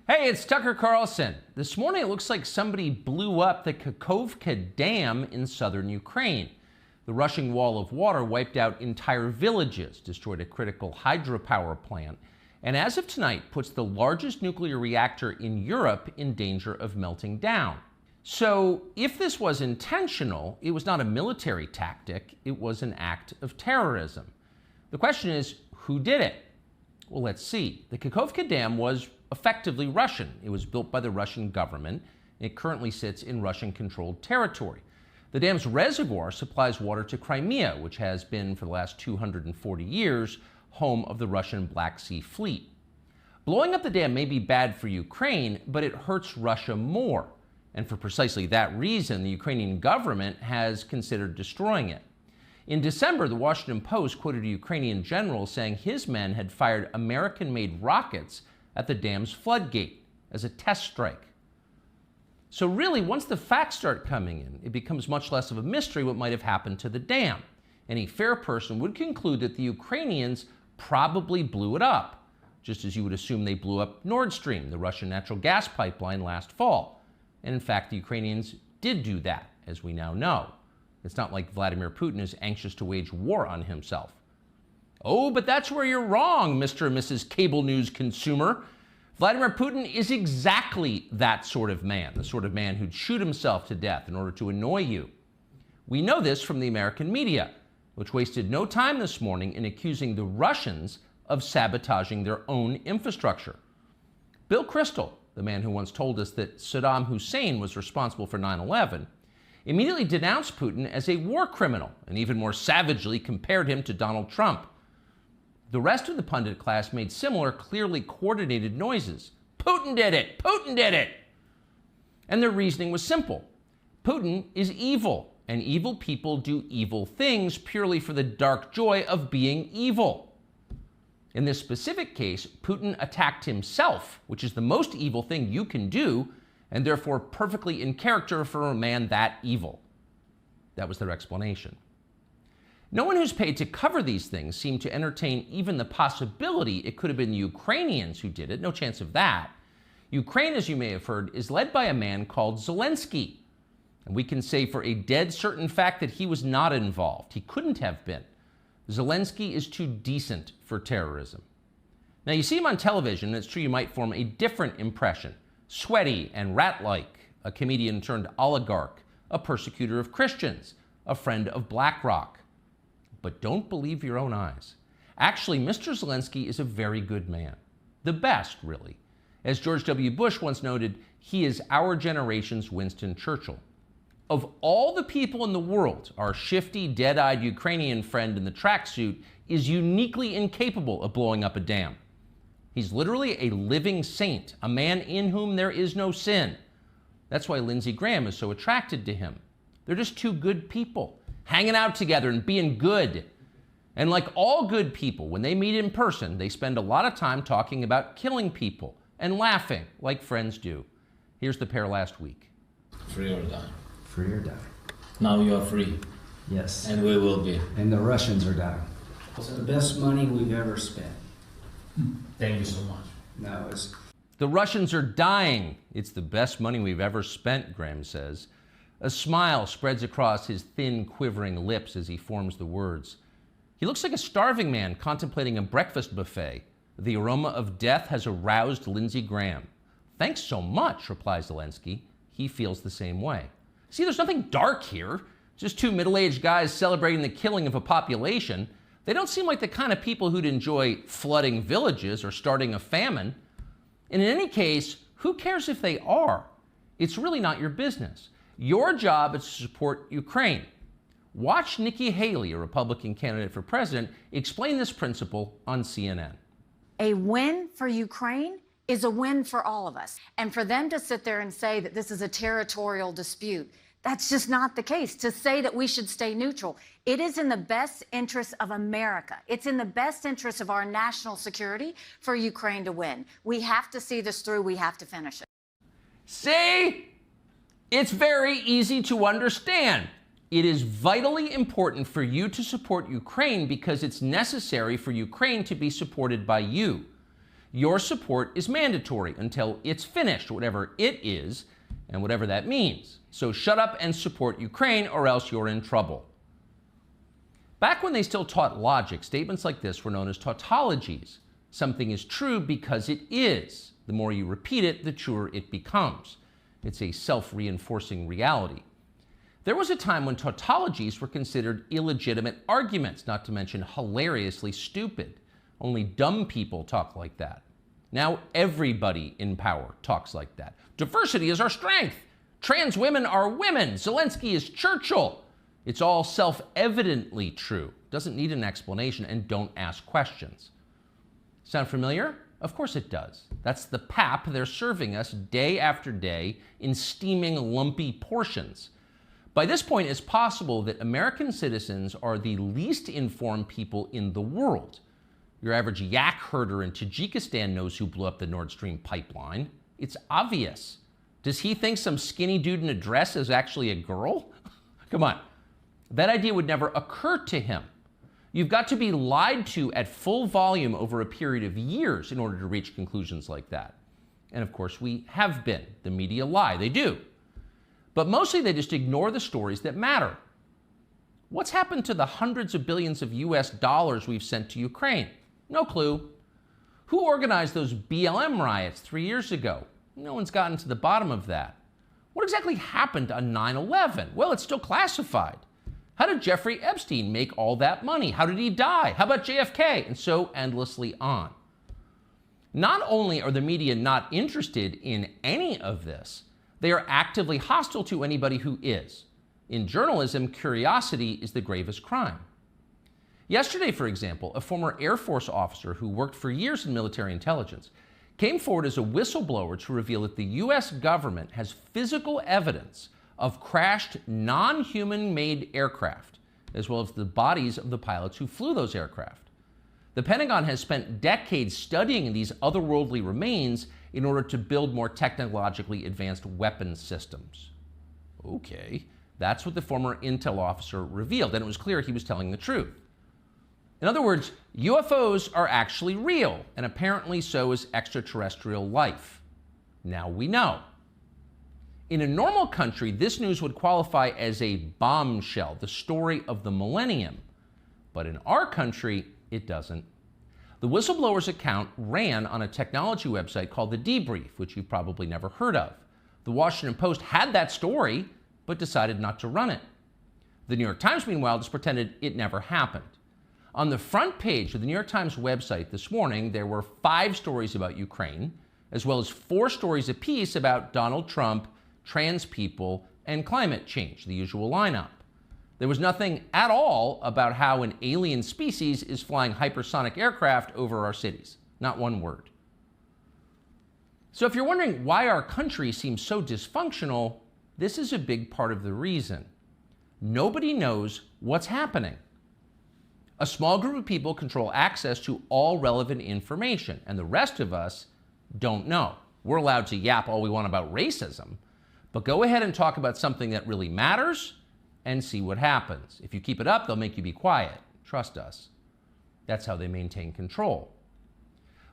Hey, it's Tucker Carlson. This morning it looks like somebody blew up the Kakhovka Dam in southern Ukraine. The rushing wall of water wiped out entire villages, destroyed a critical hydropower plant, and as of tonight puts the largest nuclear reactor in Europe in danger of melting down. So if this was intentional, it was not a military tactic, it was an act of terrorism. The question is, who did it? Well, let's see. The Kakhovka Dam was effectively Russian. It was built by the Russian government. It currently sits in Russian-controlled territory. The dam's reservoir supplies water to Crimea, which has been, for the last 240 years, home of the Russian Black Sea Fleet. Blowing up the dam may be bad for Ukraine, but it hurts Russia more. And for precisely that reason, the Ukrainian government has considered destroying it. In December, the Washington Post quoted a Ukrainian general saying his men had fired American-made rockets at the dam's floodgate as a test strike. So really, once the facts start coming in, it becomes much less of a mystery what might have happened to the dam. Any fair person would conclude that the Ukrainians probably blew it up, just as you would assume they blew up Nord Stream, the Russian natural gas pipeline, last fall. And in fact, the Ukrainians did do that, as we now know. It's not like Vladimir Putin is anxious to wage war on himself. Oh, but that's where you're wrong, Mr. and Mrs. Cable News consumer. Vladimir Putin is exactly that sort of man, the sort of man who'd shoot himself to death in order to annoy you. We know this from the American media, which wasted no time this morning in accusing the Russians of sabotaging their own infrastructure. Bill Kristol, the man who once told us that Saddam Hussein was responsible for 9/11, immediately denounced Putin as a war criminal and even more savagely compared him to Donald Trump. The rest of the pundit class made similar, clearly coordinated noises. Putin did it! Putin did it! And their reasoning was simple. Putin is evil, and evil people do evil things purely for the dark joy of being evil. In this specific case, Putin attacked himself, which is the most evil thing you can do, and therefore perfectly in character for a man that evil. That was their explanation. No one who's paid to cover these things seemed to entertain even the possibility it could have been the Ukrainians who did it. No chance of that. Ukraine, as you may have heard, is led by a man called Zelensky. And we can say for a dead certain fact that he was not involved. He couldn't have been. Zelensky is too decent for terrorism. Now, you see him on television, and it's true you might form a different impression. Sweaty and rat-like, a comedian turned oligarch, a persecutor of Christians, a friend of BlackRock. But don't believe your own eyes. Actually, Mr. Zelensky is a very good man. The best, really. As George W. Bush once noted, he is our generation's Winston Churchill. Of all the people in the world, our shifty, dead-eyed Ukrainian friend in the tracksuit is uniquely incapable of blowing up a dam. He's literally a living saint, a man in whom there is no sin. That's why Lindsey Graham is so attracted to him. They're just two good people, hanging out together and being good. And like all good people, when they meet in person, they spend a lot of time talking about killing people and laughing like friends do. Here's the pair last week. Free or die. Free or die. Now you are free. Yes. And we will be. And the Russians are dying. It's the best money we've ever spent. Thank you so much. No, it's... The Russians are dying. It's the best money we've ever spent, Graham says. A smile spreads across his thin, quivering lips as he forms the words. He looks like a starving man contemplating a breakfast buffet. The aroma of death has aroused Lindsey Graham. Thanks so much, replies Zelensky. He feels the same way. See, there's nothing dark here. Just two middle-aged guys celebrating the killing of a population. They don't seem like the kind of people who'd enjoy flooding villages or starting a famine. And in any case, who cares if they are? It's really not your business. Your job is to support Ukraine. Watch Nikki Haley, a Republican candidate for president, explain this principle on CNN. A win for Ukraine is a win for all of us. And for them to sit there and say that this is a territorial dispute, that's just not the case. To say that we should stay neutral, it is in the best interest of America. It's in the best interest of our national security for Ukraine to win. We have to see this through. We have to finish it. See? It's very easy to understand. It is vitally important for you to support Ukraine because it's necessary for Ukraine to be supported by you. Your support is mandatory until it's finished, whatever it is, and whatever that means. So shut up and support Ukraine, or else you're in trouble. Back when they still taught logic, statements like this were known as tautologies. Something is true because it is. The more you repeat it, the truer it becomes. It's a self-reinforcing reality. There was a time when tautologies were considered illegitimate arguments, not to mention hilariously stupid. Only dumb people talk like that. Now everybody in power talks like that. Diversity is our strength. Trans women are women. Zelensky is Churchill. It's all self-evidently true. Doesn't need an explanation, and don't ask questions. Sound familiar? Of course it does. That's the pap they're serving us day after day in steaming, lumpy portions. By this point, it's possible that American citizens are the least informed people in the world. Your average yak herder in Tajikistan knows who blew up the Nord Stream pipeline. It's obvious. Does he think some skinny dude in a dress is actually a girl? Come on. That idea would never occur to him. You've got to be lied to at full volume over a period of years in order to reach conclusions like that. And of course, we have been. The media lie. They do. But mostly they just ignore the stories that matter. What's happened to the hundreds of billions of US dollars we've sent to Ukraine? No clue. Who organized those BLM riots 3 years ago? No one's gotten to the bottom of that. What exactly happened on 9/11? Well, it's still classified. How did Jeffrey Epstein make all that money? How did he die? How about JFK? And so endlessly on. Not only are the media not interested in any of this, they are actively hostile to anybody who is. In journalism, curiosity is the gravest crime. Yesterday, for example, a former Air Force officer who worked for years in military intelligence came forward as a whistleblower to reveal that the US government has physical evidence of crashed non-human-made aircraft, as well as the bodies of the pilots who flew those aircraft. The Pentagon has spent decades studying these otherworldly remains in order to build more technologically advanced weapons systems. Okay, that's what the former intel officer revealed, and it was clear he was telling the truth. In other words, UFOs are actually real, and apparently so is extraterrestrial life. Now we know. In a normal country, this news would qualify as a bombshell, the story of the millennium. But in our country, it doesn't. The whistleblower's account ran on a technology website called The Debrief, which you've probably never heard of. The Washington Post had that story, but decided not to run it. The New York Times, meanwhile, just pretended it never happened. On the front page of the New York Times website this morning, there were 5 stories about Ukraine, as well as 4 stories apiece about Donald Trump, trans people, and climate change, the usual lineup. There was nothing at all about how an alien species is flying hypersonic aircraft over our cities. Not one word. So if you're wondering why our country seems so dysfunctional, this is a big part of the reason. Nobody knows what's happening. A small group of people control access to all relevant information, and the rest of us don't know. We're allowed to yap all we want about racism, but go ahead and talk about something that really matters and see what happens. If you keep it up, they'll make you be quiet. Trust us. That's how they maintain control.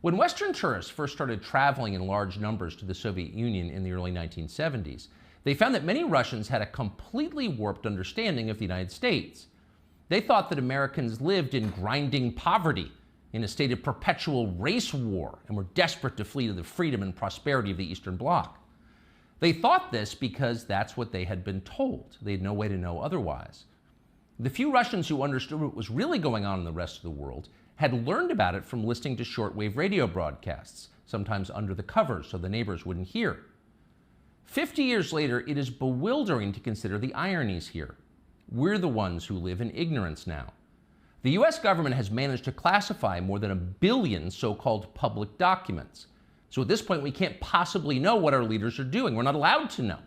When Western tourists first started traveling in large numbers to the Soviet Union in the early 1970s, they found that many Russians had a completely warped understanding of the United States. They thought that Americans lived in grinding poverty, in a state of perpetual race war, and were desperate to flee to the freedom and prosperity of the Eastern Bloc. They thought this because that's what they had been told. They had no way to know otherwise. The few Russians who understood what was really going on in the rest of the world had learned about it from listening to shortwave radio broadcasts, sometimes under the covers so the neighbors wouldn't hear. 50 years later, it is bewildering to consider the ironies here. We're the ones who live in ignorance now. The US government has managed to classify more than 1 billion so-called public documents. So at this point, we can't possibly know what our leaders are doing. We're not allowed to know.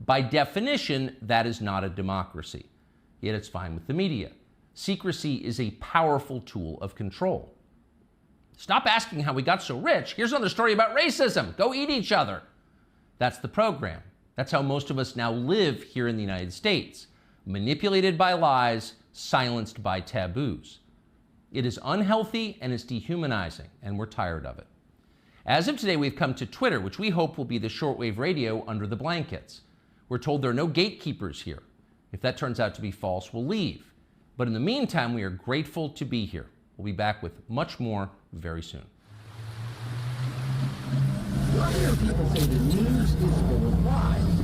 By definition, that is not a democracy. Yet it's fine with the media. Secrecy is a powerful tool of control. Stop asking how we got so rich. Here's another story about racism. Go eat each other. That's the program. That's how most of us now live here in the United States. Manipulated by lies, silenced by taboos. It is unhealthy and it's dehumanizing, and we're tired of it. As of today, we've come to Twitter, which we hope will be the shortwave radio under the blankets. We're told there are no gatekeepers here. If that turns out to be false, we'll leave. But in the meantime, we are grateful to be here. We'll be back with much more very soon. You'll hear people say the news is full of lies.